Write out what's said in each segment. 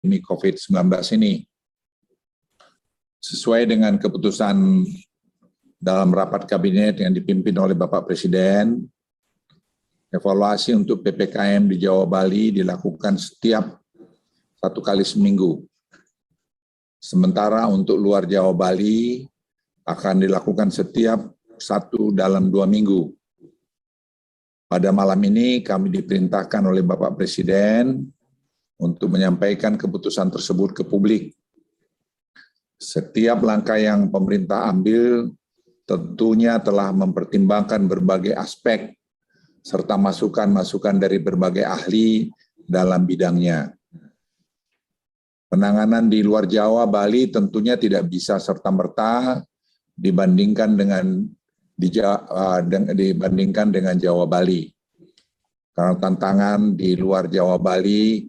pandemi COVID-19 ini. Sesuai dengan keputusan dalam rapat kabinet yang dipimpin oleh Bapak Presiden, evaluasi untuk PPKM di Jawa Bali dilakukan setiap 1 kali seminggu. Sementara untuk luar Jawa Bali akan dilakukan setiap 1 dalam 2 minggu. Pada malam ini kami diperintahkan oleh Bapak Presiden untuk menyampaikan keputusan tersebut ke publik. Setiap langkah yang pemerintah ambil tentunya telah mempertimbangkan berbagai aspek serta masukan-masukan dari berbagai ahli dalam bidangnya. Penanganan di luar Jawa, Bali tentunya tidak bisa serta-merta dibandingkan dengan Jawa Bali. Karena tantangan di luar Jawa Bali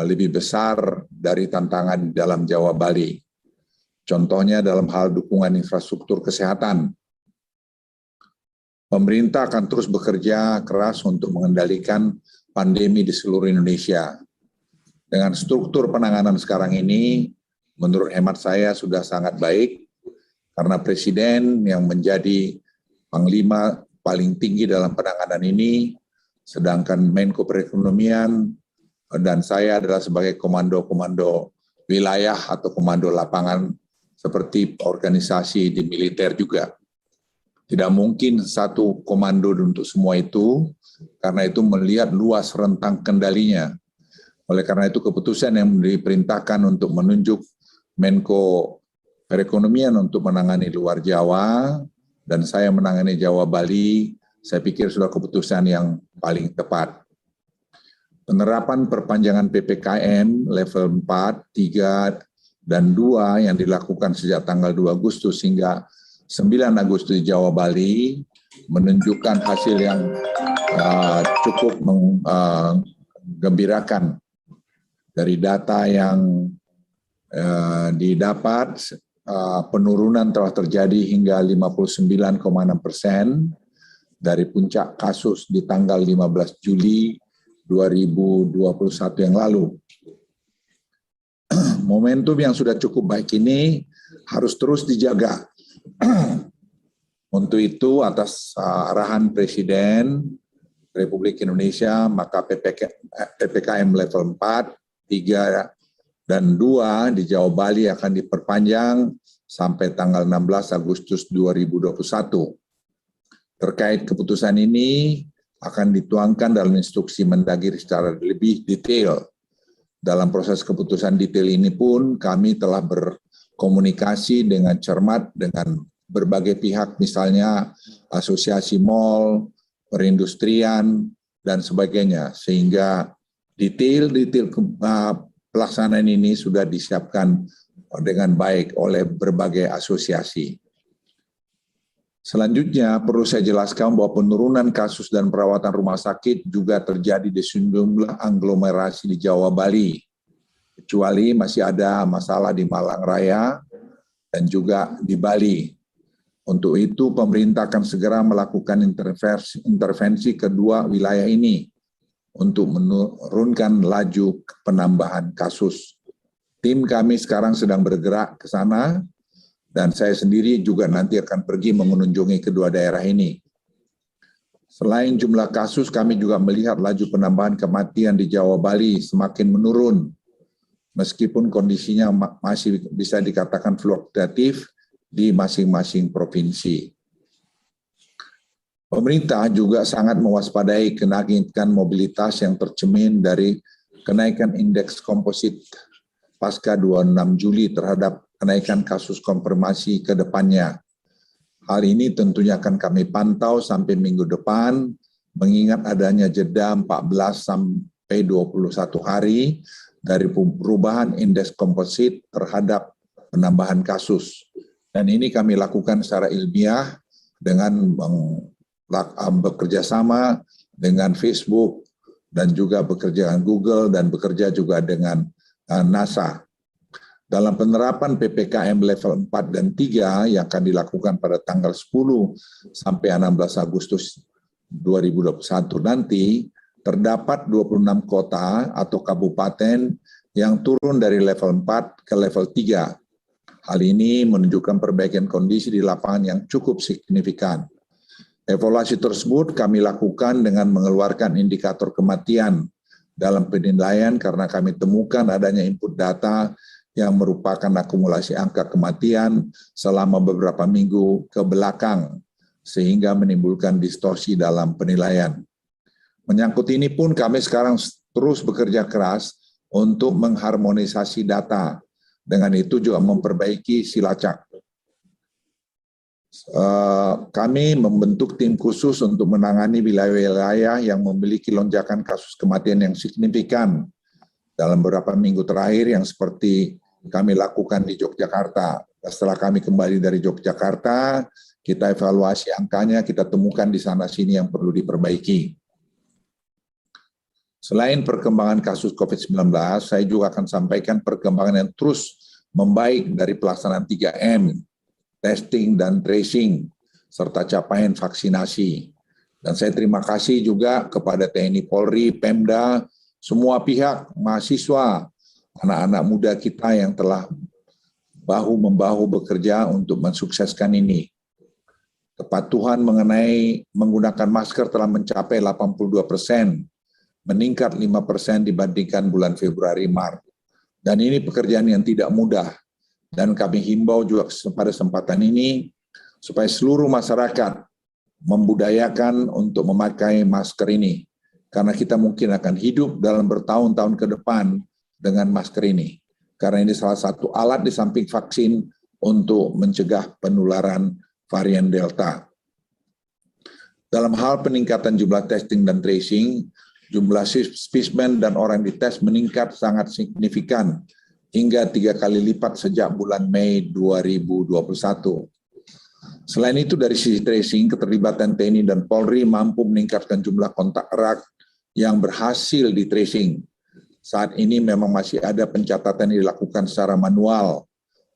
lebih besar dari tantangan di dalam Jawa Bali. Contohnya dalam hal dukungan infrastruktur kesehatan. Pemerintah akan terus bekerja keras untuk mengendalikan pandemi di seluruh Indonesia. Dengan struktur penanganan sekarang ini, menurut hemat saya sudah sangat baik, karena Presiden yang menjadi Panglima paling tinggi dalam penanganan ini, sedangkan Menko Perekonomian dan saya adalah sebagai komando-komando wilayah atau komando lapangan seperti organisasi di militer juga. Tidak mungkin satu komando untuk semua itu, karena itu melihat luas rentang kendalinya. Oleh karena itu keputusan yang diperintahkan untuk menunjuk Menko Perekonomian untuk menangani luar Jawa dan saya menangani Jawa Bali, saya pikir sudah keputusan yang paling tepat. Penerapan perpanjangan PPKM level 4, 3, dan 2 yang dilakukan sejak tanggal 2 Agustus hingga 9 Agustus di Jawa Bali menunjukkan hasil yang cukup menggembirakan. Dari data yang didapat, penurunan telah terjadi hingga 59,6% dari puncak kasus di tanggal 15 Juli 2021 yang lalu. Momentum yang sudah cukup baik ini harus terus dijaga. Untuk itu, atas arahan Presiden Republik Indonesia, maka PPKM level 4, 3, dan 2 di Jawa Bali akan diperpanjang sampai tanggal 16 Agustus 2021. Terkait keputusan ini akan dituangkan dalam instruksi Mendagri secara lebih detail. Dalam proses keputusan detail ini pun kami telah berkomunikasi dengan cermat dengan berbagai pihak, misalnya asosiasi mal, perindustrian, dan sebagainya, sehingga detail pelaksanaan ini sudah disiapkan dengan baik oleh berbagai asosiasi. Selanjutnya perlu saya jelaskan bahwa penurunan kasus dan perawatan rumah sakit juga terjadi di sejumlah aglomerasi di Jawa Bali, kecuali masih ada masalah di Malang Raya dan juga di Bali. Untuk itu pemerintah akan segera melakukan intervensi kedua wilayah ini untuk menurunkan laju penambahan kasus. Tim kami sekarang sedang bergerak ke sana, dan saya sendiri juga nanti akan pergi mengunjungi kedua daerah ini. Selain jumlah kasus, kami juga melihat laju penambahan kematian di Jawa Bali semakin menurun, meskipun kondisinya masih bisa dikatakan fluktuatif di masing-masing provinsi. Pemerintah juga sangat mewaspadai kenaikan mobilitas yang tercermin dari kenaikan indeks komposit pasca 26 Juli terhadap kenaikan kasus konfirmasi ke depannya. Hal ini tentunya akan kami pantau sampai minggu depan, mengingat adanya jeda 14 sampai 21 hari dari perubahan indeks komposit terhadap penambahan kasus. Dan ini kami lakukan secara ilmiah dengan bekerja sama dengan Facebook dan juga bekerja dengan Google dan bekerja juga dengan NASA. Dalam penerapan PPKM level 4 dan 3 yang akan dilakukan pada tanggal 10 sampai 16 Agustus 2021 nanti, terdapat 26 kota atau kabupaten yang turun dari level 4 ke level 3. Hal ini menunjukkan perbaikan kondisi di lapangan yang cukup signifikan. Evaluasi tersebut kami lakukan dengan mengeluarkan indikator kematian dalam penilaian karena kami temukan adanya input data yang merupakan akumulasi angka kematian selama beberapa minggu ke belakang, sehingga menimbulkan distorsi dalam penilaian. Menyangkut ini pun kami sekarang terus bekerja keras untuk mengharmonisasi data, dengan itu juga memperbaiki silacak. Kami membentuk tim khusus untuk menangani wilayah-wilayah yang memiliki lonjakan kasus kematian yang signifikan dalam beberapa minggu terakhir, yang seperti kami lakukan di Yogyakarta. Setelah kami kembali dari Yogyakarta, kita evaluasi angkanya, kita temukan di sana-sini yang perlu diperbaiki. Selain perkembangan kasus COVID-19, saya juga akan sampaikan perkembangan yang terus membaik dari pelaksanaan 3M, testing dan tracing, serta capaian vaksinasi. Dan saya terima kasih juga kepada TNI Polri, Pemda, semua pihak, mahasiswa, anak-anak muda kita yang telah bahu-membahu bekerja untuk mensukseskan ini. Kepatuhan mengenai menggunakan masker telah mencapai 82%, meningkat 5% dibandingkan bulan Februari-Maret. Dan ini pekerjaan yang tidak mudah. Dan kami himbau juga pada kesempatan ini supaya seluruh masyarakat membudayakan untuk memakai masker ini. Karena kita mungkin akan hidup dalam bertahun-tahun ke depan dengan masker ini. Karena ini salah satu alat di samping vaksin untuk mencegah penularan varian Delta. Dalam hal peningkatan jumlah testing dan tracing, jumlah spesimen dan orang dites meningkat sangat signifikan, hingga 3 kali lipat sejak bulan Mei 2021. Selain itu, dari sisi tracing, keterlibatan TNI dan Polri mampu meningkatkan jumlah kontak erat yang berhasil di tracing. Saat ini memang masih ada pencatatan yang dilakukan secara manual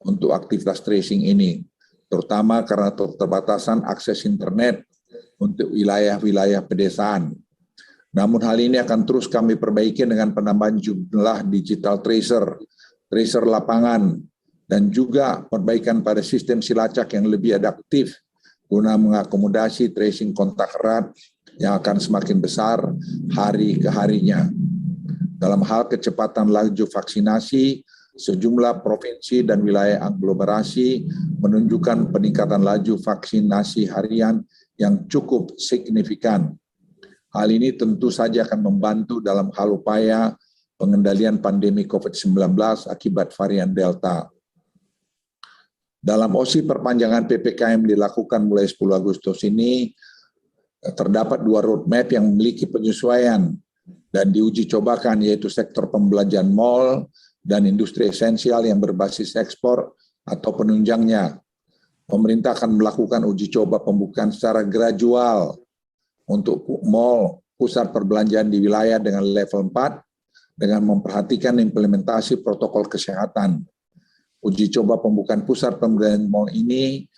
untuk aktivitas tracing ini, terutama karena keterbatasan akses internet untuk wilayah-wilayah pedesaan. Namun hal ini akan terus kami perbaiki dengan penambahan jumlah digital tracer lapangan, dan juga perbaikan pada sistem silacak yang lebih adaptif guna mengakomodasi tracing kontak erat yang akan semakin besar hari ke harinya. Dalam hal kecepatan laju vaksinasi, sejumlah provinsi dan wilayah aglomerasi menunjukkan peningkatan laju vaksinasi harian yang cukup signifikan. Hal ini tentu saja akan membantu dalam hal upaya pengendalian pandemi COVID-19 akibat varian Delta. Dalam OSI perpanjangan PPKM dilakukan mulai 10 Agustus ini, terdapat 2 roadmap yang memiliki penyesuaian dan diuji cobakan, yaitu sektor pembelanjaan mal dan industri esensial yang berbasis ekspor atau penunjangnya. Pemerintah akan melakukan uji coba pembukaan secara gradual untuk mal, pusat perbelanjaan di wilayah dengan level 4, dengan memperhatikan implementasi protokol kesehatan. Uji coba pembukaan pusat pembelanjaan mal ini